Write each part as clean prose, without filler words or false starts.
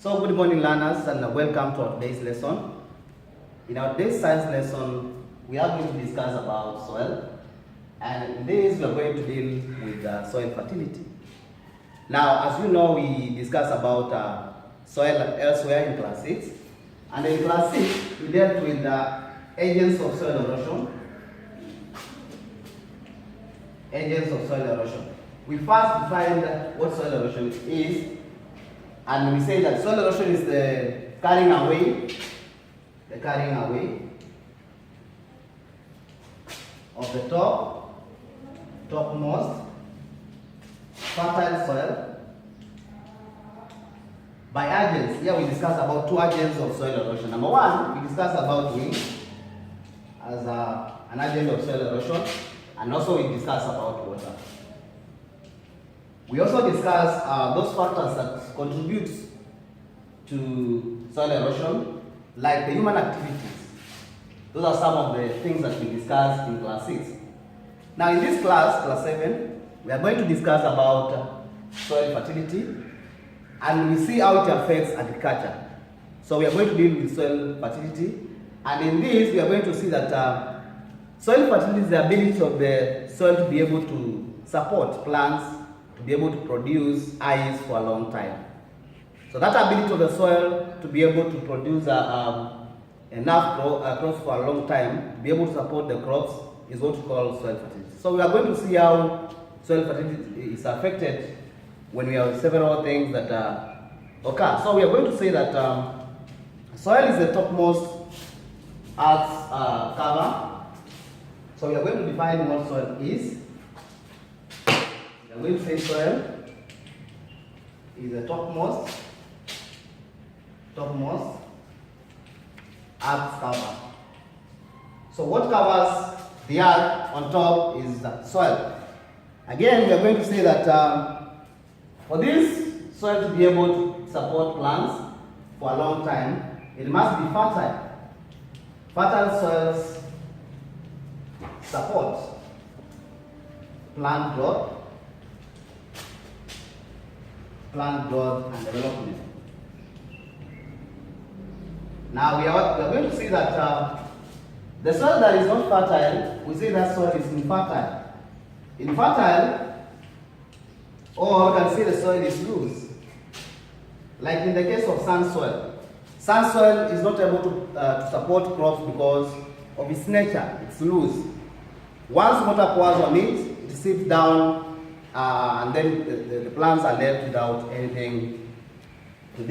So good morning learners and welcome to our today's lesson. In our today's science lesson, we are going to discuss about soil, and in this we are going to deal with soil fertility. Now, as you know, we discussed about soil elsewhere in class 6, and in class 6 we dealt with the agents of soil erosion. Agents of soil erosion. We first defined what soil erosion is, and we say that soil erosion is the carrying away of the topmost fertile soil by agents. Here we discuss about two agents of soil erosion. Number one, we discuss about wind as an agent of soil erosion, and also we discuss about water. We also discuss those factors that contribute to soil erosion, like the human activities. Those are some of the things that we discussed in class 6. Now in this class, class 7, we are going to discuss about soil fertility, and we see how it affects agriculture. So we are going to deal with soil fertility, and in this we are going to see that soil fertility is the ability of the soil to be able to support plants to be able to produce ice for a long time. So that ability of the soil to be able to produce enough crops for a long time, to be able to support the crops, is what we call soil fertility. So we are going to see how soil fertility is affected when we have several things that occur. So we are going to say that soil is the topmost Earth's cover. So we are going to define what soil is. We are going to say soil is the topmost Earth's cover. So what covers the earth on top is the soil. Again, we are going to say that for this soil to be able to support plants for a long time, it must be fertile. Fertile soils support plant growth and development. Now we are going to see that the soil that is not fertile, we say that soil is infertile. Infertile, or we can say the soil is loose. Like in the case of sand soil. Sand soil is not able to support crops because of its nature, it's loose. Once water pours on it, it sits down, and then the plants are left without anything to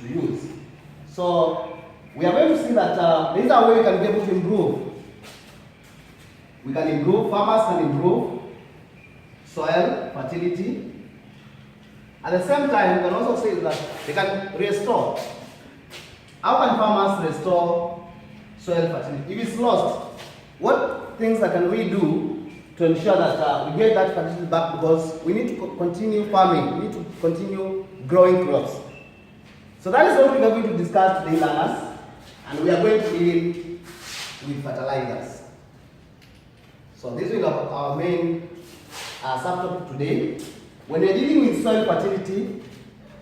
use. So we are going to see that there is a way we can be able to improve. We can improve, farmers can improve soil fertility. At the same time, we can also say that they can restore. How can farmers restore soil fertility? If it's lost, what things that can we do to ensure that we get that fertility back, because we need to continue farming, we need to continue growing crops. So that is what we are going to discuss today, learners, and we are going to deal with fertilizers. So this is our main subtopic today. When we are dealing with soil fertility,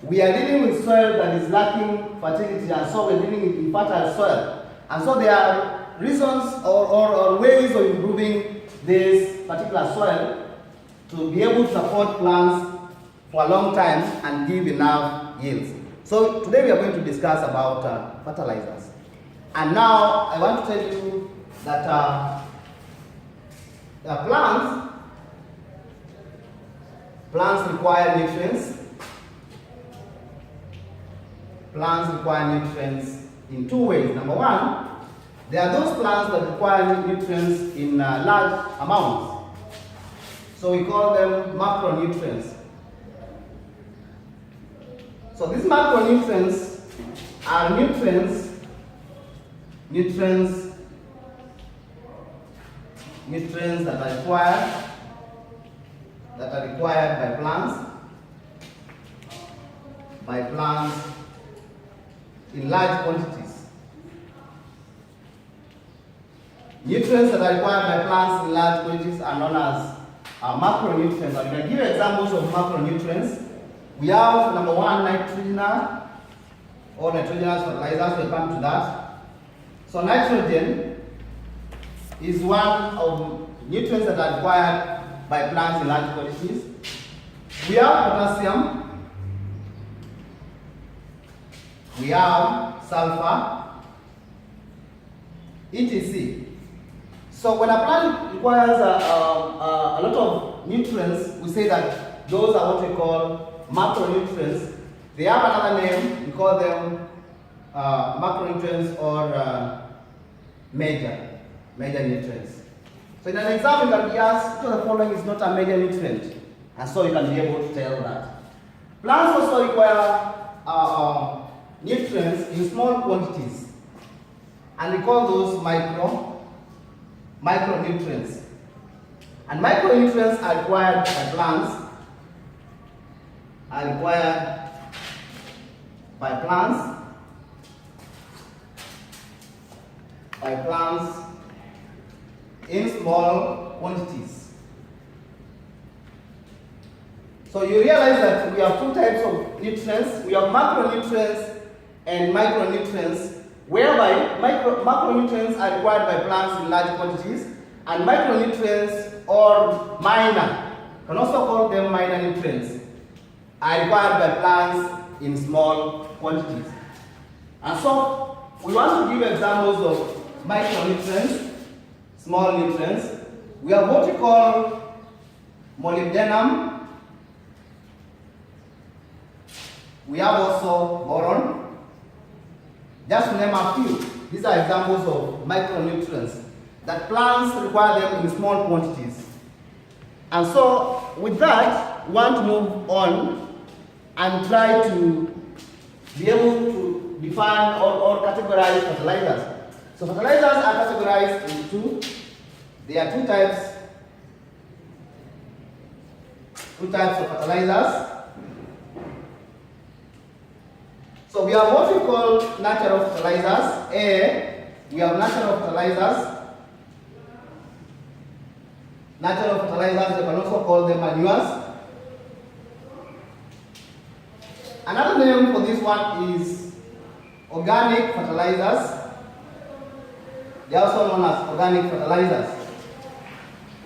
we are dealing with soil that is lacking fertility, and so we are dealing with infertile soil. And so there are reasons or ways of improving this particular soil to be able to support plants for a long time and give enough yields. So today we are going to discuss about fertilizers. And now I want to tell you that plants require nutrients. Plants require nutrients in two ways. Number one, there are those plants that require nutrients in large amounts. So we call them macronutrients. So these macronutrients are nutrients that are required by plants in large quantities. Nutrients that are required by plants in large quantities are known as macronutrients. I can give examples of macronutrients. We have number one, nitrogen or nitrogenous fertilizers. We'll come to that. So nitrogen is one of nutrients that are required by plants in large quantities. We have potassium, we have sulfur, etc. So when a plant requires a lot of nutrients, we say that those are what we call macronutrients. They have another name, we call them macronutrients or major nutrients. So in an exam, you can be asked, the following is not a major nutrient, and so you can be able to tell that. Plants also require nutrients in small quantities, and we call those micronutrients. And micronutrients are required by plants, in small quantities. So you realize that we have two types of nutrients. We have macronutrients and micronutrients, whereby macronutrients are required by plants in large quantities, and micronutrients or minor, can also call them minor nutrients, are required by plants in small quantities. And so we want to give examples of micronutrients, small nutrients. We have what we call molybdenum. We have also boron. Just to name a few, these are examples of micronutrients that plants require them in small quantities. And so with that, we want to move on and try to be able to define or categorize fertilizers. So fertilizers are categorized into two. There are two types of fertilizers. So we have what we call natural fertilizers. We have natural fertilizers. Natural fertilizers, you can also call them manures. Another name for this one is organic fertilizers. They are also known as organic fertilizers.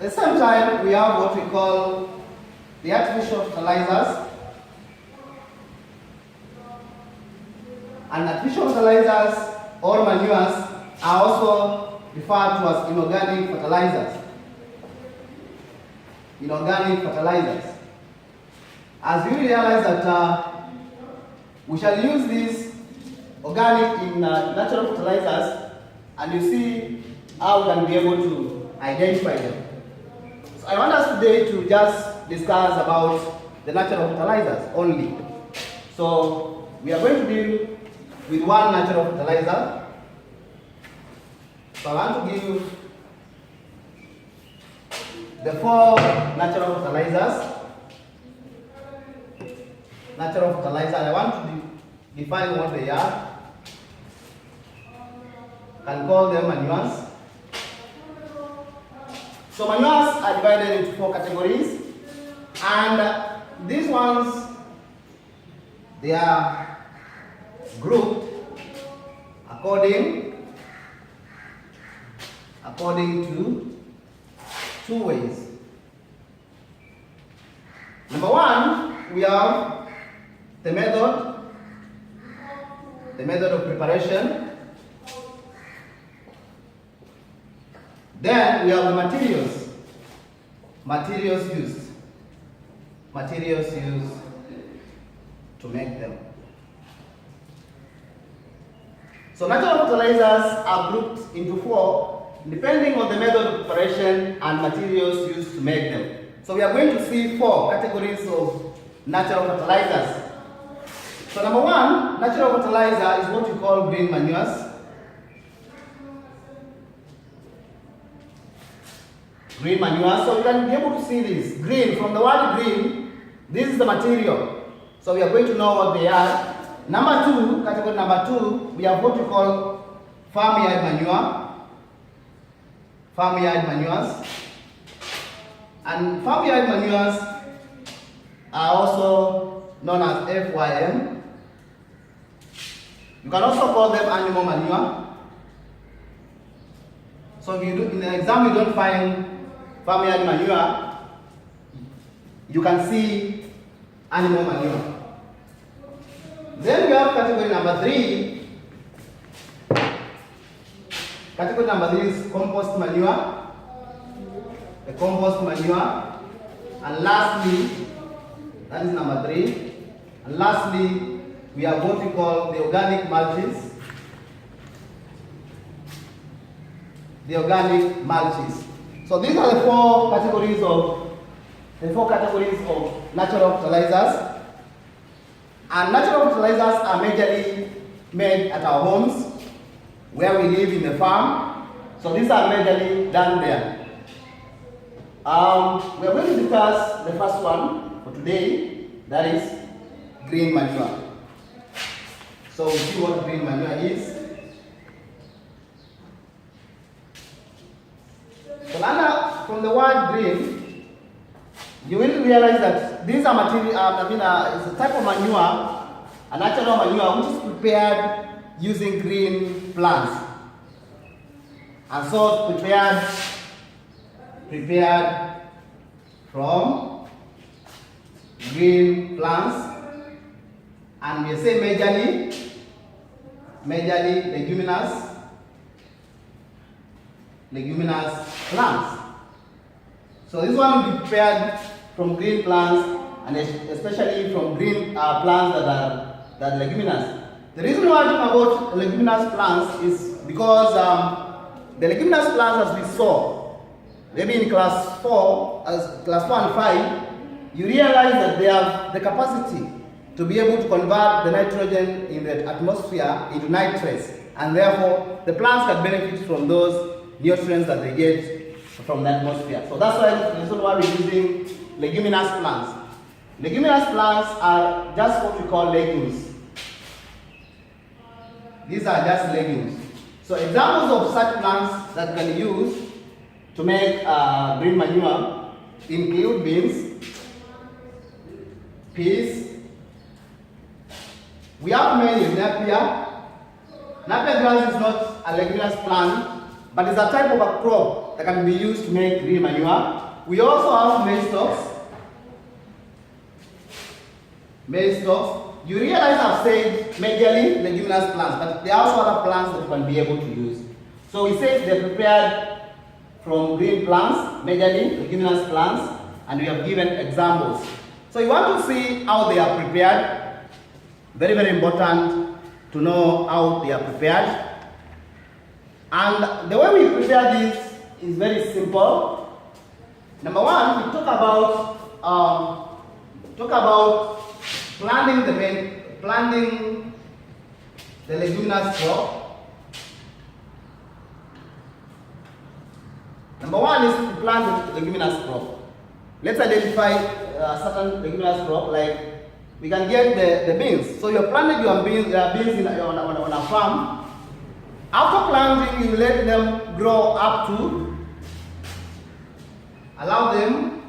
At the same time, we have what we call the artificial fertilizers. And artificial fertilizers or manures are also referred to as inorganic fertilizers. Inorganic fertilizers. As we realize that we shall use these organic in natural fertilizers, and you see how we can be able to identify them. So I want us today to just discuss about the natural fertilizers only. So we are going to deal with one natural fertilizer. So I want to give the four natural fertilizers. Natural fertilizers, I want to define what they are. Can call them manures. So manures are divided into four categories, and these ones, they are grouped according to two ways. Number one, we have the method of preparation. Then we have the materials used to make them. So natural fertilizers are grouped into four depending on the method of preparation and materials used to make them. So we are going to see four categories of natural fertilizers. So number one, natural fertilizer is what we call green manures. Green manure. So you can be able to see this. Green, from the word green, this is the material. So we are going to know what they are. Number two, category number two, we have what we call farmyard manure. Farmyard manures. And farmyard manures are also known as FYM. You can also call them animal manure. So if you do, in the exam you don't find farmyard manure, you can see animal manure. Then we have category number 3. Category number 3 is compost manure. The compost manure. And lastly, that is number 3. And lastly, we have what we call the organic mulches. The organic mulches. So these are the four categories of natural fertilizers. And natural fertilizers are majorly made at our homes, where we live in the farm. So these are majorly done there. We are going to discuss the first one for today, that is green manure. So we'll see what green manure is. So from the word green, you will realize that these are material. It's a type of manure, a natural manure which is prepared using green plants. And so prepared from green plants, and we say majorly leguminous plants. So this one will be prepared from green plants, and especially from green plants that are leguminous. The reason why I talk about leguminous plants is because the leguminous plants, as we saw, maybe in class 4 and 5, you realize that they have the capacity to be able to convert the nitrogen in the atmosphere into nitrates, and therefore the plants can benefit from those nutrients that they get from the atmosphere. So that's why the reason why we're using leguminous plants. Leguminous plants are just what we call legumes. These are just legumes. So examples of such plants that can be used to make green manure include beans, peas. We have many. Napier. Napier grass is not a leguminous plant, but it's a type of a crop that can be used to make green manure. We also have maize stalks. Maize stalks. You realize I've said majorly leguminous plants, but there are also other plants that you can be able to use. So we say they're prepared from green plants, majorly leguminous plants, and we have given examples. So you want to see how they are prepared. Very, very important to know how they are prepared. And the way we prepare this is very simple. Number one, we talk about planting the leguminous crop. Number one is to plant the leguminous crop. Let's identify a certain leguminous crop, like we can get the beans. So you're planting your beans on a farm. After planting, you let them grow up to, allow them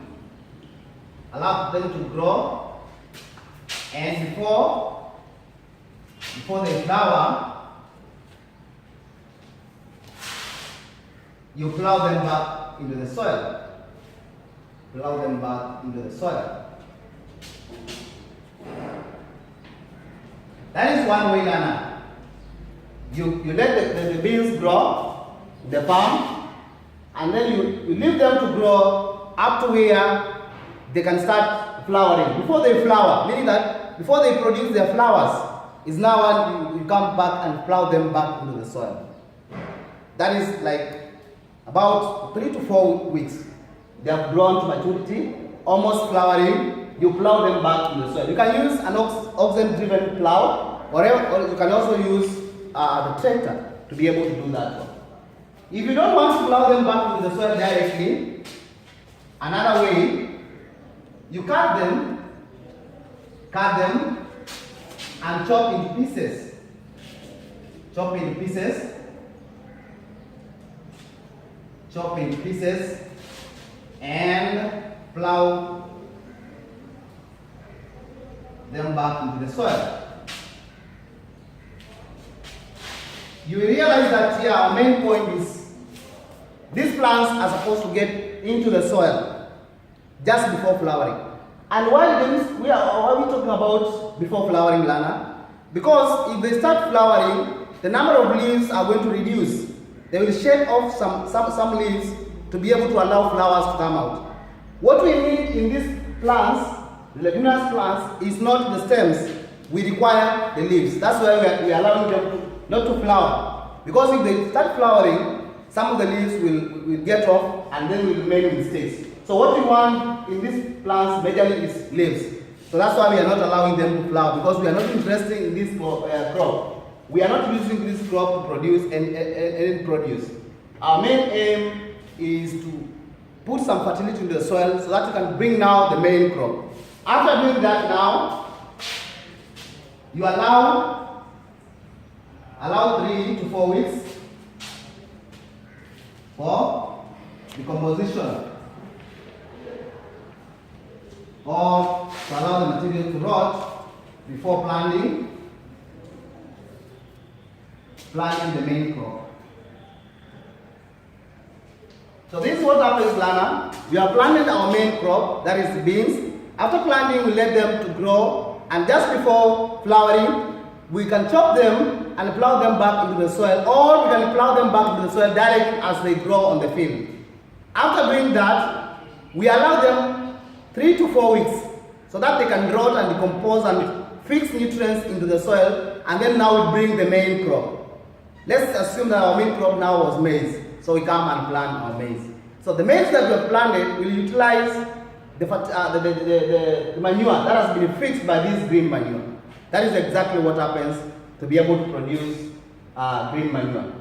to grow, and before they flower, you plow them back into the soil. Plow them back into the soil. That is one way, Nana. You let the beans grow in the farm, and then you leave them to grow up to where they can start flowering. Before they flower, meaning that before they produce their flowers, is now when you come back and plow them back into the soil. That is like about 3 to 4 weeks. They have grown to maturity, almost flowering. You plow them back into the soil. You can use an oxen-driven plow, or you can also use the tractor to be able to do that one. If you don't want to plow them back into the soil directly, another way, you cut them and chop into pieces. Chop into pieces and plow them back into the soil. You will realize that here our main point is these plants are supposed to get into the soil just before flowering. And why are we talking about before flowering, Lana? Because if they start flowering, the number of leaves are going to reduce. They will shed off some leaves to be able to allow flowers to come out. What we need in these plants, leguminous plants, is not the stems. We require the leaves. That's why we are allowing them not to flower. Because if they start flowering, some of the leaves will get off and then will remain in stakes. So what we want in these plants majorly is leaves. So that's why we are not allowing them to flower, because we are not interested in this crop. We are not using this crop to produce any produce. Our main aim is to put some fertility in the soil so that you can bring now the main crop. After doing that now, you allow 3 to 4 weeks for decomposition, or to allow the material to rot before planting the main crop. So this is what happens, Lana. We are planting our main crop, that is beans. After planting, we let them to grow, and just before flowering, we can chop them and plow them back into the soil, or we can plow them back into the soil directly as they grow on the field. After doing that, we allow them 3 to 4 weeks so that they can rot and decompose and fix nutrients into the soil, and then now we bring the main crop. Let's assume that our main crop now was maize, so we come and plant our maize. So the maize that we have planted will utilize the manure that has been fixed by this green manure. That is exactly what happens to be able to produce green manure.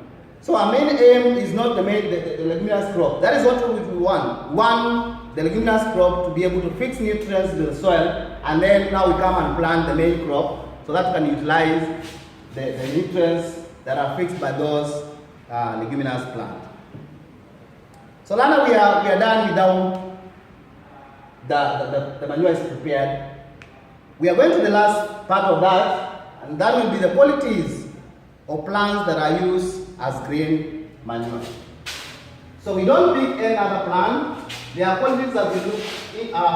So our main aim is not the leguminous crop. That is what we want. We want the leguminous crop to be able to fix nutrients into the soil, and then now we come and plant the main crop so that we can utilize the nutrients that are fixed by those leguminous plants. So now we are done with the manure is prepared. We are going to the last part of that, and that will be the qualities of plants that are used as green manure. So we don't pick any other plant. There are qualities that we look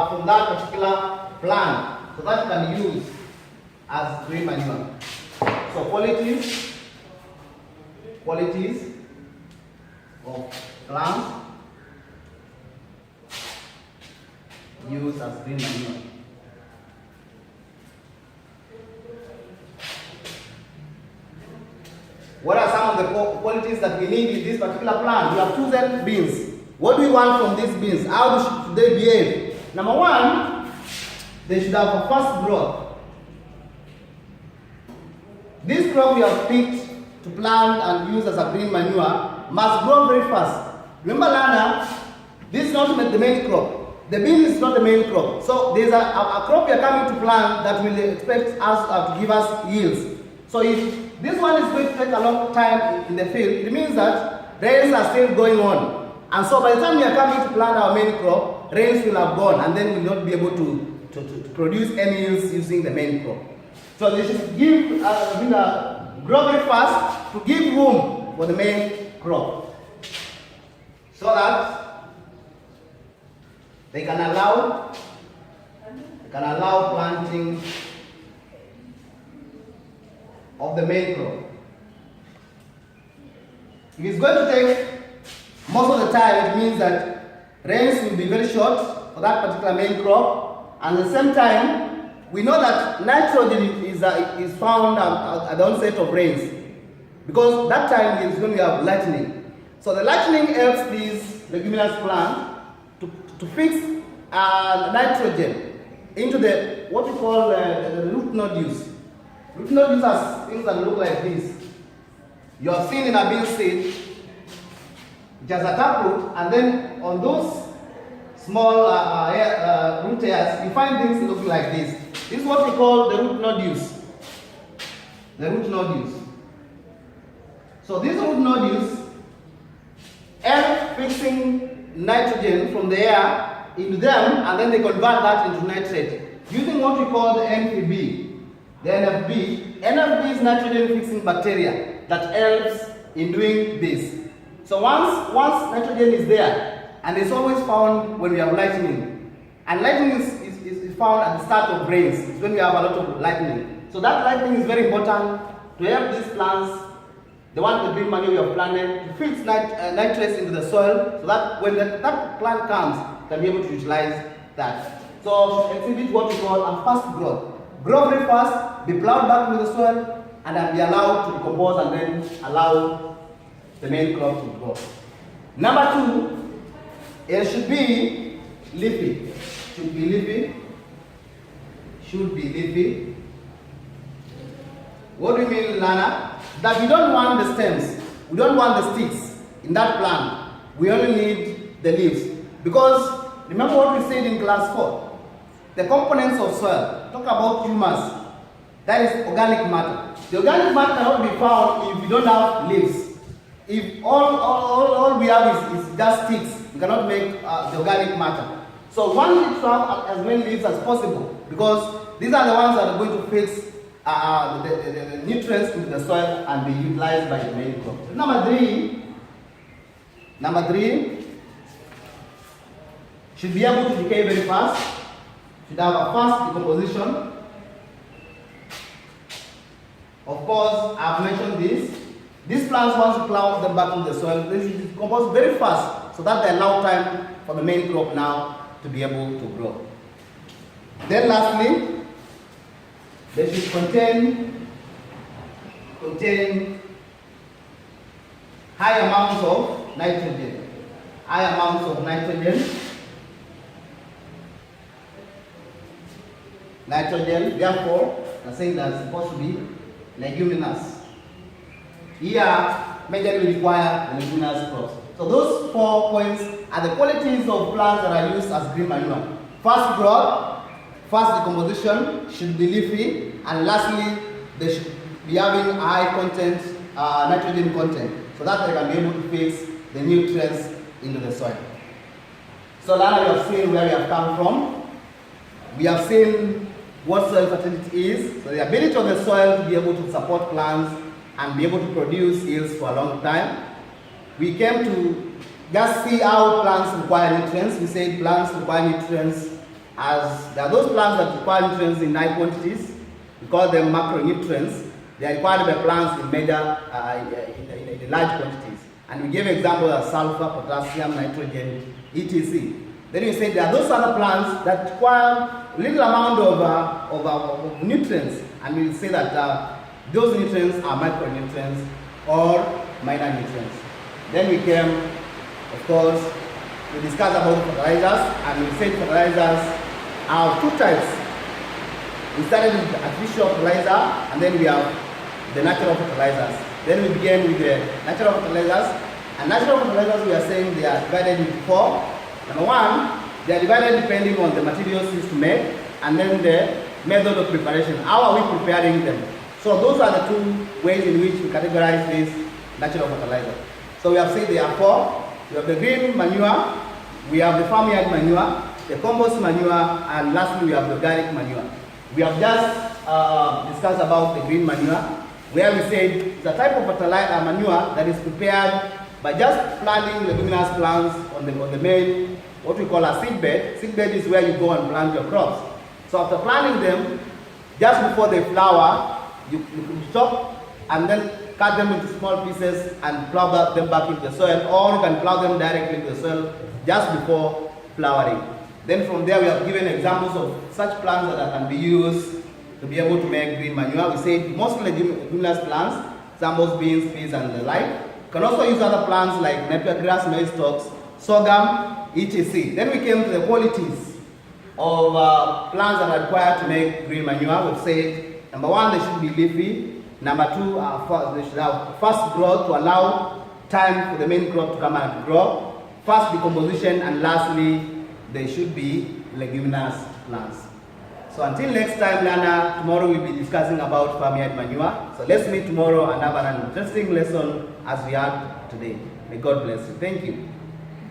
from that particular plant so that you can use as green manure. So qualities of plants used as green manure. What are some of the qualities that we need in this particular plant? We have chosen beans. What do we want from these beans? How should they behave? Number one, they should have a fast growth. This crop we have picked to plant and use as a green manure must grow very fast. Remember, Lana, this is not the main crop. The bean is not the main crop. So there's a crop we are coming to plant that will expect us to give us yields. So if this one is going to take a long time in the field, it means that rains are still going on. And so by the time we are coming to plant our main crop, rains will have gone, and then we will not be able to produce any yields using the main crop. So they should grow very fast to give room for the main crop, so that they can allow planting of the main crop. If it's going to take most of the time, it means that rains will be very short for that particular main crop, and at the same time, we know that nitrogen is found at the onset of rains, because that time is when we have lightning. So the lightning helps these leguminous plants to fix nitrogen into what we call the root nodules. Root nodules are things that look like this. You have seen in a bean seed, which has a taproot, and then on those small root hairs, you find things looking like this. This is what we call the root nodules. The root nodules. So these root nodules help fixing nitrogen from the air into them, and then they convert that into nitrate. Using using what we call the NFB. The NFB is nitrogen fixing bacteria that helps in doing this. So once nitrogen is there, and it's always found when we have lightning, and lightning is found at the start of rains. It's when we have a lot of lightning. So that lightning is very important to help these plants, the one the green manure we have planted, to fix nitrates into the soil, so that when that plant comes, can be able to utilize that. So exhibit what we call a fast growth. Grow very fast, be plowed back into the soil, and then be allowed to decompose and then allow the main crop to grow. Number 2, it should be leafy. Should be leafy. Should be leafy. What do you mean, Lana? That we don't want the stems, we don't want the sticks in that plant. We only need the leaves. Because remember what we said in class 4. The components of soil. Talk about humus. That is organic matter. The organic matter cannot be found if we don't have leaves. If all we have is just sticks, we cannot make the organic matter. So one needs to have as many leaves as possible, because these are the ones that are going to fix the nutrients into the soil and be utilized by the main crop. Number three, should be able to decay very fast. Should have a fast decomposition. Of course, I've mentioned this. These plants, once you plow them back into the soil, they should decompose very fast, so that they allow time for the main crop now to be able to grow. Then lastly, they should contain high amounts of nitrogen. High amounts of nitrogen. Therefore, I'm saying that's supposed to be leguminous. Here, majorly require leguminous crops. So those 4 points are the qualities of plants that are used as green manure. Fast growth, fast decomposition, should be leafy, and lastly, they should be having high content, nitrogen content, so that they can be able to fix the nutrients into the soil. So now we have seen where we have come from. We have seen what soil fertility is, so the ability of the soil to be able to support plants and be able to produce yields for a long time. We came to just see how plants require nutrients. We said plants require nutrients as there are those plants that require nutrients in high quantities. We call them macronutrients. They are required by plants in major, in large quantities. And we gave examples of sulfur, potassium, nitrogen, etc. Then we said there are those other plants that require little amount of nutrients, and we will say that those nutrients are micronutrients or minor nutrients. Then we came, of course, we discussed about fertilizers, and we said fertilizers are 2 types. We started with the artificial fertilizer, and then we have the natural fertilizers. Then we began with the natural fertilizers, and natural fertilizers we are saying they are divided into 4. Number 1, they are divided depending on the materials used to make, and then the method of preparation. How are we preparing them? So those are the 2 ways in which we categorize this natural fertilizer. So we have said there are 4. We have the green manure, we have the farmyard manure, the compost manure, and lastly we have the organic manure. We have just discussed about the green manure, where we said it's a type of fertilizer manure that is prepared by just planting leguminous plants on the main, what we call a seed bed. Seed bed is where you go and plant your crops. So after planting them, just before they flower, you stop and then cut them into small pieces and plow them back into the soil, or you can plow them directly into the soil just before flowering. Then from there we have given examples of such plants that can be used to be able to make green manure. We said mostly leguminous plants, examples beans, peas, and the like. You can also use other plants like napier grass, maize stalks, sorghum, etc. Then we came to the qualities of plants that are required to make green manure. We've said number 1, they should be leafy. Number 2, they should have fast growth to allow time for the main crop to come and grow. Fast decomposition, and lastly, they should be leguminous plants. So until next time, Lana, tomorrow we'll be discussing about farmyard manure. So let's meet tomorrow and have an interesting lesson as we had today. May God bless you. Thank you.